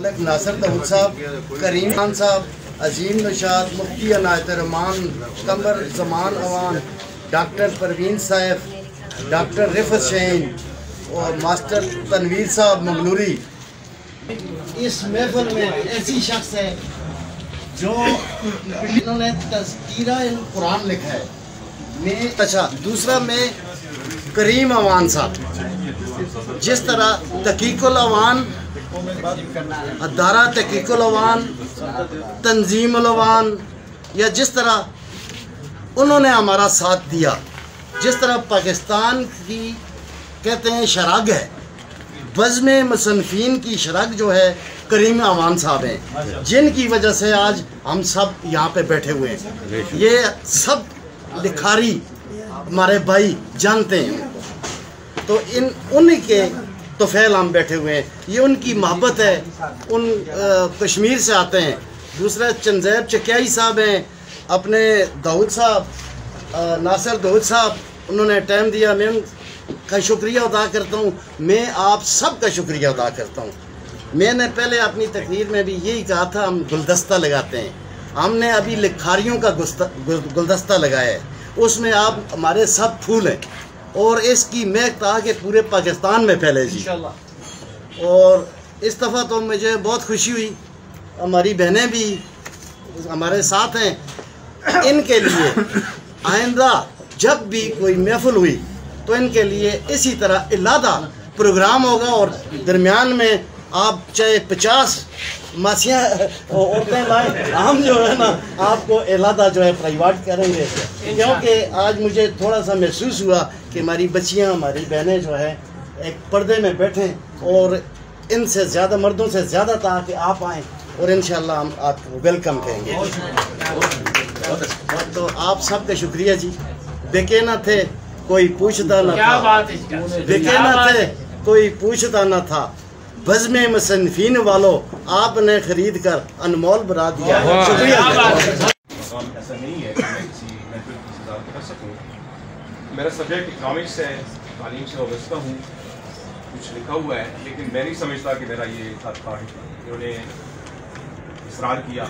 ملک ناصر داؤد صاحب، کریم خان صاحب، عظیم نشاد، مفتی عنایت الرحمان، قمر زمان اوان، ڈاکٹر پروین صاحب، ڈاکٹر رفعت شہین اور ماسٹر تنویر صاحب مغنوری۔ اس محفل میں ایسی شخص ہے جو انہوں نے تذکیرہ قرآن لکھا ہے۔ اچھا دوسرا میں کریم اوان صاحب، جس طرح تحقیق الاوان، ادارہ تحقیق الاوان، تنظیم الاوان، یا جس طرح انہوں نے ہمارا ساتھ دیا، جس طرح پاکستان کی کہتے ہیں شرگ ہے، بزم مصنفین کی شرگ جو ہے کریم اوان صاحب ہیں، جن کی وجہ سے آج ہم سب یہاں پہ بیٹھے ہوئے ہیں۔ یہ سب لکھاری ہمارے بھائی جانتے ہیں، تو انہی کے توفیل ہم بیٹھے ہوئے ہیں۔ یہ ان کی محبت ہے، ان کشمیر سے آتے ہیں۔ دوسرا چنزیب چکیائی صاحب ہیں، اپنے داؤد صاحب، ناصر داؤد صاحب، انہوں نے ٹائم دیا، میں ان کا شکریہ ادا کرتا ہوں، میں آپ سب کا شکریہ ادا کرتا ہوں۔ میں نے پہلے اپنی تقریر میں بھی یہی کہا تھا، ہم گلدستہ لگاتے ہیں، ہم نے ابھی لکھاریوں کا گلدستہ لگایا ہے، اس میں آپ ہمارے سب پھول ہیں، اور اس کی مہک تاکہ پورے پاکستان میں پھیلے جی۔ اور اس دفعہ تو مجھے بہت خوشی ہوئی، ہماری بہنیں بھی ہمارے ساتھ ہیں۔ ان کے لیے آئندہ جب بھی کوئی محفل ہوئی تو ان کے لیے اسی طرح علادہ پروگرام ہوگا، اور درمیان میں آپ چاہے 50 ماسیاں عورتیں لائیں، ہم جو ہے نا آپ کو علادہ جو ہے پرائیویٹ کریں گے، کیونکہ آج مجھے تھوڑا سا محسوس ہوا کہ ہماری بچیاں، ہماری بہنیں جو ہیں ایک پردے میں بیٹھیں، اور ان سے زیادہ، مردوں سے زیادہ تاکہ آپ آئیں، اور انشاءاللہ ہم آپ کو ویلکم کہیں گے۔ تو آپ سب کا شکریہ جی۔ بیکے نہ تھے کوئی پوچھتا نہ تھا، بیکے نہ تھے کوئی پوچھتا نہ تھا، بزم مصنفین والوں آپ نے خرید کر انمول بنا دیا۔ شکریہ۔ ایسا نہیں ہے کہ میں کسی محفل کی صدارت کر سکوں۔ میرا سبجیکٹ اکنامکس ہے، تعلیم سے وابستہ ہوں، کچھ لکھا ہوا ہے، لیکن میں نہیں سمجھتا کہ میرا یہ خط تھا۔ انہوں نے اصرار کیا،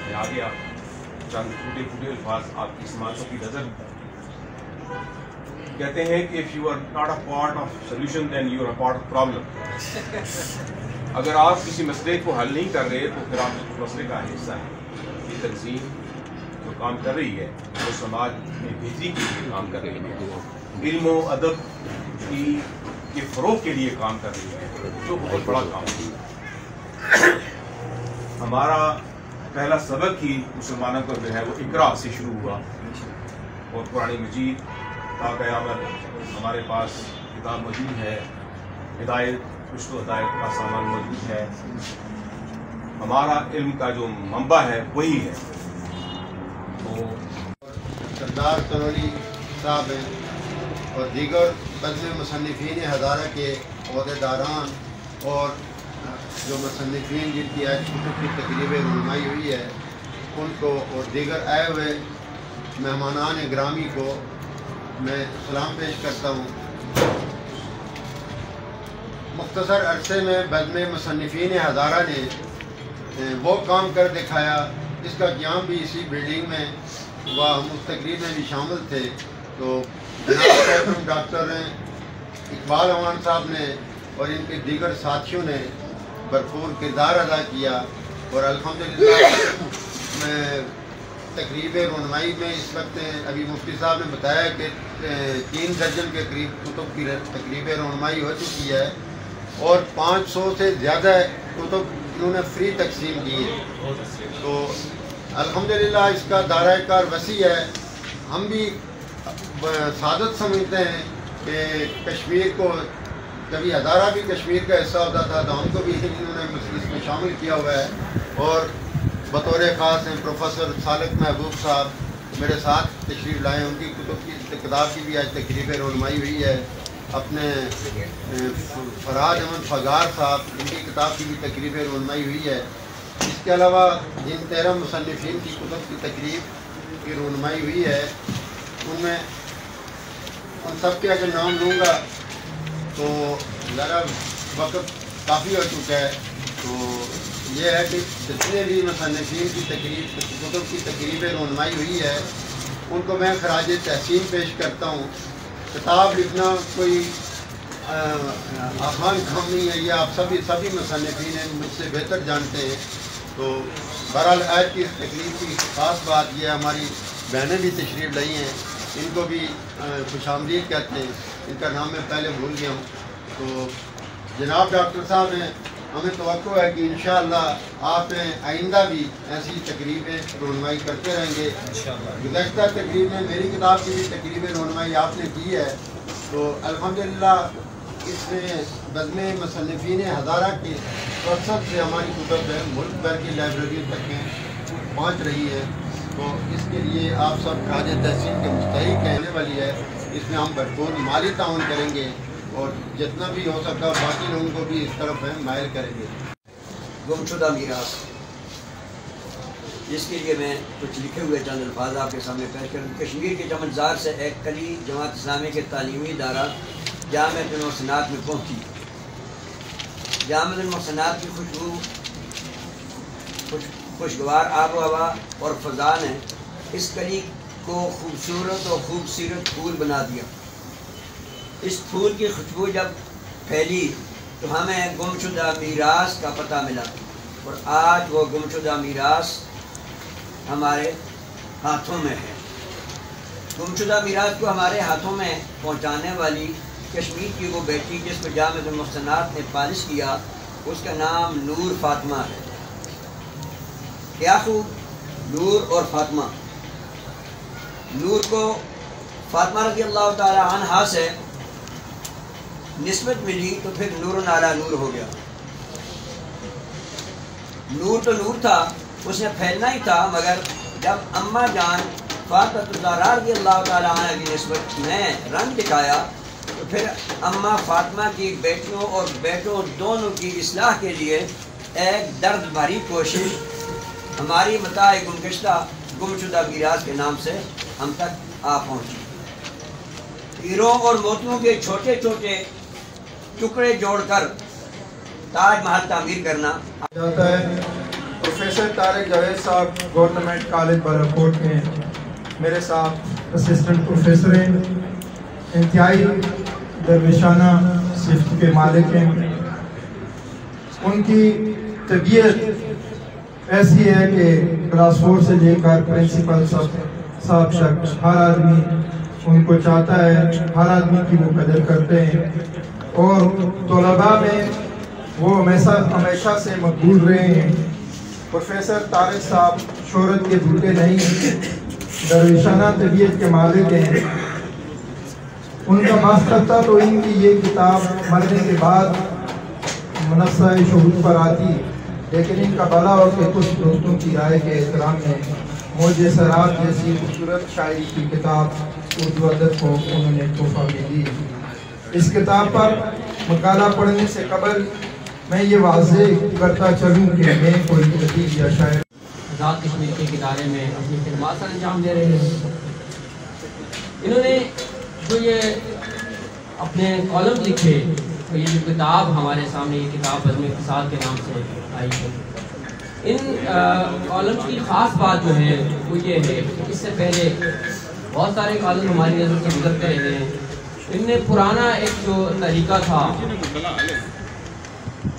میں آ گیا، چند ٹوٹے پھوٹے الفاظ آپ کی سماعتوں کی نظر۔ کہتے ہیں کہ if you are not a part of solution then you are a part of problem۔ اگر آپ کسی مسئلے کو حل نہیں کر رہے تو پھر آپ اس مسئلے کا حصہ ہیں۔ یہ تنظیم جو کام کر رہی ہے وہ سماج میں بہتری کے لیے کام کر رہی ہے، علم و ادب کے فروغ کے لیے کام کر رہی ہے، جو بہت بڑا کام ہے۔ ہمارا پہلا سبق ہی مسلمانوں کو جو ہے وہ اقرا سے شروع ہوا، اور قرآن مجید تا قیامت ہمارے پاس کتاب موجود ہے، ہدایت، رشد و ہدایت کا سامان موجود ہے، ہمارا علم کا جو منبع ہے وہی ہے۔ تو سردار تنوری صاحب ہیں اور دیگر بزم مصنفین ہزارہ کے عہدیداران اور جو مصنفین جن کی آج کتب کی تقریب رونمائی ہوئی ہے ان کو، اور دیگر آئے ہوئے مہمانان گرامی کو میں سلام پیش کرتا ہوں۔ مختصر عرصے میں بزم مصنفین ہزارہ نے وہ کام کر دکھایا جس کا قیام بھی اسی بلڈنگ میں ہوا، ہم اس تقریب میں بھی شامل تھے۔ تو جناب ڈاکٹر اقبال اوان صاحب نے اور ان کے دیگر ساتھیوں نے بھرپور کردار ادا کیا، اور الحمدللہ میں تقریب رونمائی میں اس وقت ابھی مفتی صاحب نے بتایا کہ 3 درجن کے قریب کتب کی تقریب رونمائی ہو چکی ہے، اور 500 سے زیادہ کتب انہوں نے فری تقسیم کی ہے۔ تو الحمدللہ اس کا دائرہ کار وسیع ہے۔ ہم بھی سعادت سمجھتے ہیں کہ کشمیر کو، کبھی ہزارہ بھی کشمیر کا حصہ ہوتا تھا تو ہم کو بھی انہوں نے اس میں شامل کیا ہوا ہے، اور بطور خاص ہیں پروفیسر صالح محبوب صاحب میرے ساتھ تشریف لائے، ان کی کتاب کی بھی آج تقریب رونمائی ہوئی ہے۔ اپنے فراد احمد فغار صاحب، ان کی کتاب کی بھی تقریب رونمائی ہوئی ہے۔ اس کے علاوہ جن 13 مصنفین کی کتب کی تقریب کی رونمائی ہوئی ہے ان میں ان سب کے اگر نام لوں گا تو ذرا وقت کافی ہو چکا ہے، تو یہ ہے کہ جتنے بھی مصنفین کی تقریب کتب کی تقریب رونمائی ہوئی ہے ان کو میں خراج تحسین پیش کرتا ہوں. کتاب لکھنا کوئی آسان کام نہیں ہے، یہ آپ سبھی مصنفین ہیں مجھ سے بہتر جانتے ہیں. تو بہرحال آج کی اس تقریب کی خاص بات یہ ہے، ہماری بہنیں بھی تشریف لائی ہیں، ان کو بھی خوش آمدید کہتے ہیں. ان کا نام میں پہلے بھول گیا ہوں. تو جناب ڈاکٹر صاحب ہیں، ہمیں توقع ہے کہ انشاءاللہ آپ آئندہ بھی ایسی تقریبیں رونمائی کرتے رہیں گے. گزشتہ تقریب میں میری کتاب کی بھی تقریب رونمائی آپ نے کی ہے. تو الحمدللہ اس میں بزم مصنفین ہزارہ کی فرصت سے ہماری کتب ہے ملک بھر کی لائبریری تک پہنچ رہی ہے. تو اس کے لیے آپ سب خراج تحسین کے مستحق ہیں. آنے والی ہے، اس میں ہم بھرپور مالی تعاون کریں گے اور جتنا بھی ہو سکتا باقی لوگوں کو بھی اس طرف مائل کریں گے. گمشدہ میراث، جس کے لیے میں کچھ لکھے ہوئے چند الفاظ آپ کے سامنے پیش کروں. کشمیر کے چمنزار سے ایک کلی جماعت اسلامی کے تعلیمی ادارہ جامعۃ المحسنات میں پہنچی. جامعۃ المحسنات کی خوشگوار آب و ہوا اور فضا نے اس کلی کو خوبصورت اور خوبصورت پھول بنا دیا. اس پھول کی خوشبو جب پھیلی تو ہمیں گمشدہ میراث کا پتہ ملا، اور آج وہ گمشدہ میراث ہمارے ہاتھوں میں ہے. گمشدہ میراث کو ہمارے ہاتھوں میں پہنچانے والی کشمیر کی وہ بیٹی جس کو جامعۃ المحسنات نے پالش کیا، اس کا نام نور فاطمہ ہے. کیا خوب نور اور فاطمہ. نور کو فاطمہ رضی اللہ تعالی عنہا سے نسبت ملی تو پھر نور علی نور ہو گیا. نور تو نور تھا، اس نے پھیلنا ہی تھا، مگر جب اماں جان فاطمہ الزہرا رضی اللہ تعالی عنہ کی نسبت میں رنگ دکھایا تو پھر اماں فاطمہ کی بیٹیوں اور بیٹوں دونوں کی اصلاح کے لیے ایک درد بھری کوشش ہماری متاع گمشدہ میراث کے نام سے ہم تک آ پہنچی. ہیروں اور موتیوں کے چھوٹے چھوٹے ٹکڑے جوڑ کر تاج محل تعمیر کرنا جاتا ہے. پروفیسر طارق جاوید صاحب گورنمنٹ کالج بالاکوٹ میں میرے ساتھ اسسٹنٹ پروفیسر ہیں، انتہائی درویشانہ صفت کے مالک ہیں. ان کی طبیعت ایسی ہے کہ کلاس 4 سے لے کر پرنسپل صاحب شخص ہر آدمی ان کو چاہتا ہے، ہر آدمی کی وہ قدر کرتے ہیں، اور طلباء میں وہ ہمیشہ سے مقبول رہے ہیں. پروفیسر طارق صاحب شہرت کے بھوکے نہیں ہیں، درویشانہ طبیعت کے مالک ہیں. ان کا ماسٹر تھا تو ان کی یہ کتاب مرنے کے بعد منصہ شہود پر آتی، لیکن ان کا بلا اور کہ کچھ دوستوں کی رائے کے احترام میں موج سراب جیسی خوبصورت شاعری کی کتاب اردو ادب کو انہوں نے تحفہ میں دی. اس کتاب پر مقالہ پڑھنے سے قبل میں یہ واضح کرتا چلوں کہ میں کوئی ادیب یا شاعر آزاد کشمیر کے ادارے میں اپنی خدمات کا انجام دے رہے ہیں. انہوں نے جو یہ اپنے کالم لکھے، تو یہ جو کتاب ہمارے سامنے، یہ کتاب بزم اقتصاد کے نام سے آئی ہے. ان کالمز کی خاص بات جو ہے وہ یہ ہے کہ اس سے پہلے بہت سارے کالم ہماری نظر سے گزرتے رہے ہیں. ان میں پرانا ایک جو طریقہ تھا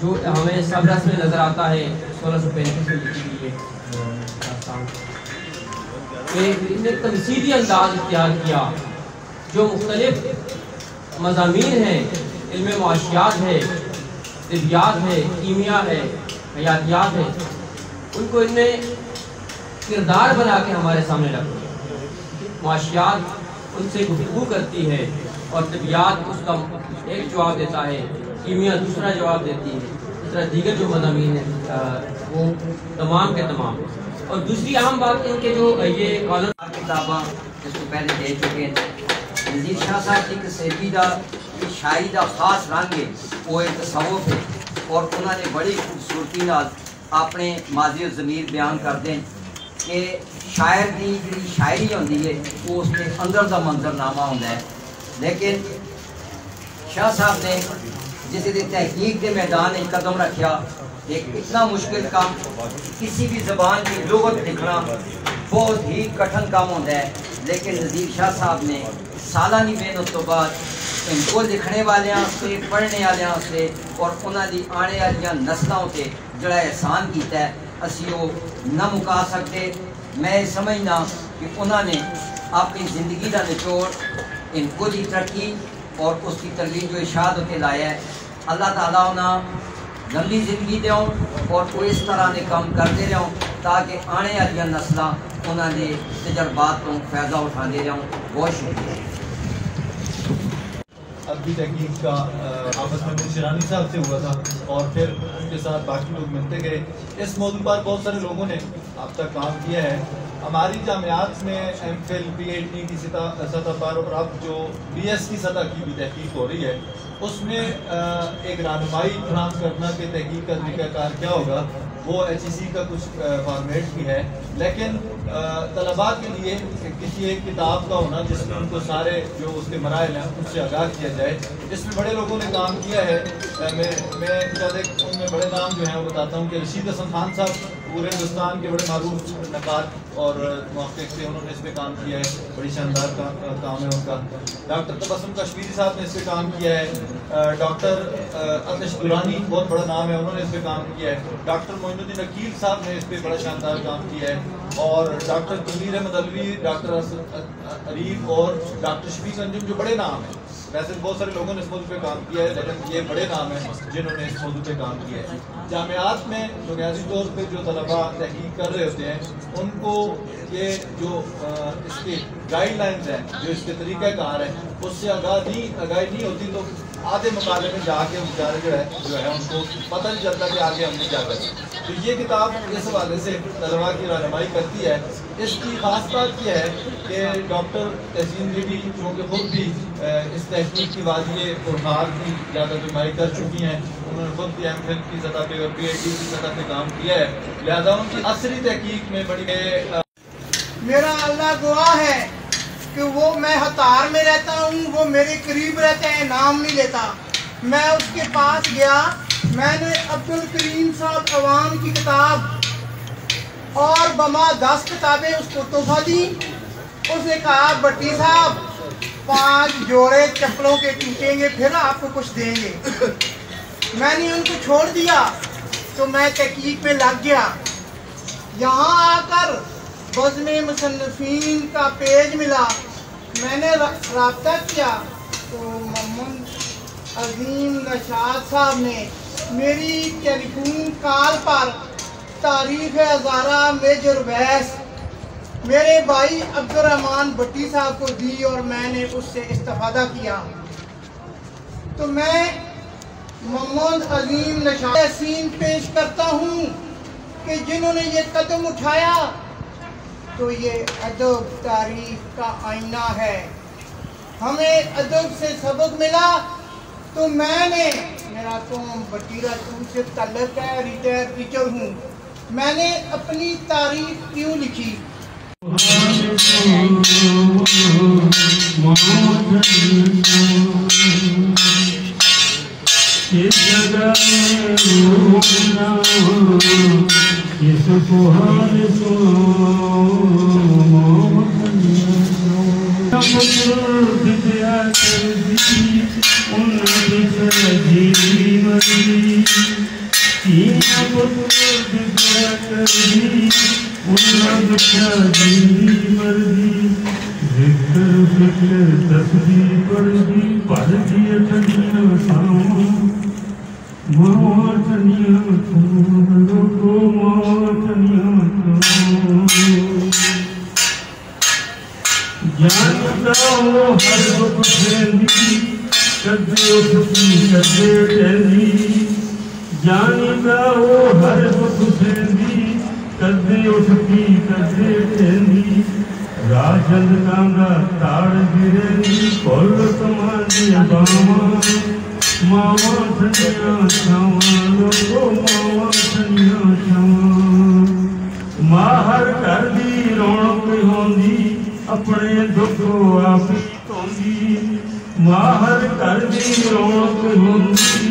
جو ہمیں سب رس میں نظر آتا ہے 1635 میں لکھی گئی ہے داستان، کہ ان نے تمثیلی انداز اختیار کیا. جو مختلف مضامین ہیں، علم معاشیات ہے، طبیات ہے، کیمیا ہے، حیاتیات ہے، ان کو ان نے کردار بنا کے ہمارے سامنے رکھ دیا. معاشیات ان سے گفتگو کرتی ہے اور طبیعت اس کا ایک جواب دیتا ہے، کیمیا دوسرا جواب دیتی ہے، اس طرح دیگر جو مضامین ہیں وہ تمام کے تمام. اور دوسری اہم بات ان کے جو یہ کالم کتاباں جس کو پہلے دے چکے ہیں. نذیر شاہ صاحب کی قصیدی دا شاعری دا خاص رنگ ہے وہ تصوف ہے، اور انہوں نے بڑی خوبصورتی نال اپنے ماضی و ضمیر بیان کرتے ہیں کہ شاعر دی جڑی شاعری ہوندی ہے وہ اس کے اندر دا منظرنامہ ہوندا ہے. لیکن شاہ صاحب نے جس دی تحقیق کے میدان میں قدم رکھیا ایک اتنا مشکل کام، کسی بھی زبان کی لغت لکھنا بہت ہی کٹھن کام ہوتا ہے، لیکن نذیر شاہ صاحب نے سالانی محنت تو بعد ان کو لکھنے والیاں سے، پڑھنے والیاں سے اور انہاں دی آنے والیاں نسلوں سے جڑا احسان کیتا ہے اسی وہ نہ مکا سکتے۔ میں سمجھنا کہ انہوں نے اپنی زندگی کا نچوڑ ان کو دی ترقی اور اس کی ترویج جو ارشاد ہوتے لایا ہے، اللہ تعالیٰ انہیں لمبی زندگی دوں اور وہ اس طرح نے کام کرتے رہوں تاکہ آنے والی نسلیں انہوں نے تجربات کو فائدہ اٹھاتے رہوں۔ بہت شکریہ۔ ادبی تحقیق کا آپس میں شیرانی صاحب سے ہوا تھا اور پھر ان کے ساتھ باقی لوگ ملتے گئے۔ اس موضوع پر بہت سارے لوگوں نے اب تک کام کیا ہے۔ ہماری جامعات میں M Phil P H D کی سطح پر اور اب جو بی ایس کی سطح کی بھی تحقیق ہو رہی ہے، اس میں ایک رہنمائی فراہم کرنا کہ تحقیق کا طریقہ کار کیا ہوگا، وہ ایچ ای سی کا کچھ فارمیٹ بھی ہے، لیکن طلباء کے لیے کسی ایک کتاب کا ہونا جس میں ان کو سارے جو اس کے مراحل ہیں ان سے آگاہ کیا جائے۔ اس میں بڑے لوگوں نے کام کیا ہے۔ میں ان میں بڑے نام جو ہیں وہ بتاتا ہوں کہ رشید حسن خان صاحب پورے ہندوستان کے بڑے معروف نقاد اور محقق تھے، انہوں نے اس پہ کام کیا ہے، بڑی شاندار کام ہے ان کا۔ ڈاکٹر تبسم کشمیری صاحب نے اس پہ کام کیا ہے۔ ڈاکٹر آتش درانی بہت بڑا نام ہے، انہوں نے اس پہ کام کیا ہے۔ ڈاکٹر معین الدین عقیل صاحب نے اس پہ بڑا شاندار کام کیا ہے، اور ڈاکٹر تنویر احمد علوی، ڈاکٹر عریف اور ڈاکٹر شفیق انجم جو بڑے نام ہیں۔ ویسے بہت سارے لوگوں نے اس موضوع پہ کام کیا ہے، لیکن یہ بڑے نام ہیں جنہوں نے اس موضوع پہ کام کیا ہے۔ جامعات میں بنیادی طور پہ جو طلباء تحقیق کر رہے ہوتے ہیں ان کو یہ جو اس کی گائیڈ لائنز ہیں، جو اس کے طریقہ کار ہیں، اس سے آگاہی نہیں ہوتی تو آدھے مقالے میں جا کے بیچارے جو ہے ان کو پتہ نہیں چلتا کہ آگے ہم نے کیا کرنا۔ تو یہ کتاب اس حوالے سے طلباء کی رہنمائی کرتی ہے۔ اس کی خاص بات یہ ہے کہ ڈاکٹر تحسین بیبی چونکہ خود بھی اس تحقیق کی وادی پرخار کی زیادہ رہنمائی کر چکی ہیں، انہوں نے خود بھی ایم فل کی سطح پہ اور پی ایچ ڈی کی سطح پہ کام کیا ہے، لہٰذا ان کی عصری تحقیق میں بڑی میرا اللہ گواہ ہے کہ وہ میں ہتار میں رہتا ہوں، وہ میرے قریب رہتے ہیں، نام نہیں لیتا۔ میں اس کے پاس گیا، میں نے عبدالکریم صاحب عوام کی کتاب اور بما 10 کتابیں اس کو تحفہ دی۔ اس نے کہا بٹی صاحب 5 جوڑے چپلوں کے ٹوٹیں گے پھر آپ کو کچھ دیں گے۔ میں نے ان کو چھوڑ دیا تو میں تحقیق میں لگ گیا۔ یہاں آ کر بزم مصنفین کا پیج ملا، میں نے رابطہ کیا تو محمد عظیم نشاد صاحب نے میری ٹیلی فون کال پر تاریخ ہزارہ میجر ویس میرے بھائی عبدالرحمن بٹی صاحب کو دی اور میں نے اس سے استفادہ کیا۔ تو میں محمد عظیم نشاد سین پیش کرتا ہوں کہ جنہوں نے یہ قدم اٹھایا تو یہ ادب تاریخ کا آئینہ ہے۔ ہمیں ادب سے سبق ملا تو میں نے، میرا قوم بٹیرہ ٹو سے تعلق ہے، ریٹائر ٹیچر ہوں، میں نے اپنی تاریخ کیوں لکھی؟ اس جگہ رونا اس کو حال سو دیا کر دی ان سجی مری دیا کر دی ان سجی مری ذکر فکر تصویر پڑ دی پڑھ دیا ٹھنڈیاں ساؤں ماں ٹھنڈیاں کھون لوگو ماں ٹھنڈیاں کھون جانتا ہو ہر وقت پھیلی کدے اٹھتی کدے ٹہلی جانتا ہو ہر وقت پھیلی کدے اٹھتی کدے ٹہلی راجند کاندا تاڑ گرے کول کماندی باواں ماواں ٹھنڈیاں چھاواں لوگو ماواں ٹھنڈیاں چھاواں ماہر گھر دی رونق ہوندی اپنے دکھو آپ دھوندی ماہر گھر دی رونق ہوندی